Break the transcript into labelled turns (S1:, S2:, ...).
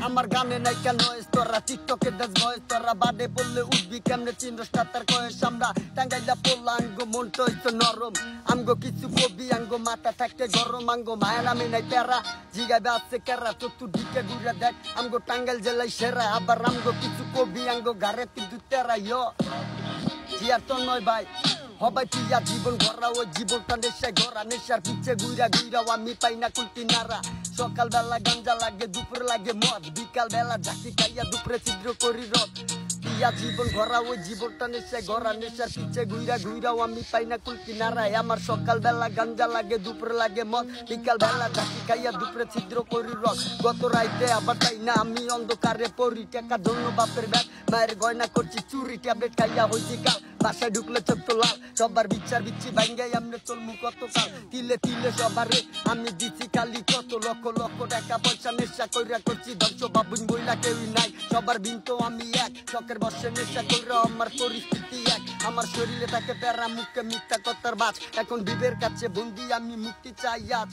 S1: আমার গানে নাই কেন তোরা টিকটকে দেশ ভয়েস তোরা বাদে বললে উঠবি কেমনে চিনস্টার তার কয়েস আমরা টাঙ্গাইলা পড়লা আঙ্গো মনটা হইতো নরম আমগো কিছু কবি আঙ্গো মাথা থাকতে গরম আঙ্গো মায়া নামে নাই তেরা জিগাবে আছে কেরা চতুর্দিকে ঘুরে দেখ আমগো টাঙ্গাইল জেলায় সেরা আবার আমগো কিছু কবি আঙ্গো গারে কিন্তু তেরা ইয়ো জিয়ার তো নয় ভাই হবাই তুইয়া জীবন গড়া ওই জীবনটা নেশায় গড়া নেশার পিছে ঘুরা ঘুরাও আমি পাই না কুলতি নারা সকাল বেলা গাঞ্জা লাগে দুপুর লাগে মদ বিকাল বেলা ঝাঁকি খাইয়া দুপুরে ছিদ্র করি রথ ইয়া জীবন গড়া ওই জীবনটা নেশায় গড়া নেশার পিছে ঘুরা ঘুরাও আমি পাই না কুলতি নারায় আমার সকাল বেলা গাঞ্জা লাগে দুপুর লাগে মদ বিকাল বেলা ঝাঁকি খাইয়া দুপুরে ছিদ্র করি রথ গত রাইতে আবার তাই না আমি অন্ধকারে পড়ি টাকা ধন্য বাপের ব্যাগ মায়ের গয়না করছি চুরি ট্যাবলেট খাইয়া হইছি কাল বাসায় ঢুকলে চোখ তো লাল সবার বিচার বিচ্ছি ভাঙ্গাই আমরা চলমু কত কাল তিলে তিলে সবারে আমি দিচ্ছি খালি কত লক্ষ লক্ষ টাকা পয়সা নেশা কইরা করছি ধ্বংস বাবুন বইলা কেউই নাই সবার বিন্তু আমি এক শখের বসে নেশা কইরা আমার পরিস্থিতি এক আমার শরীরে থাকে প্যারা মুখে মিথ্যা কথার বাজ এখন বিবের কাছে বন্দি আমি মুক্তি চাই আজ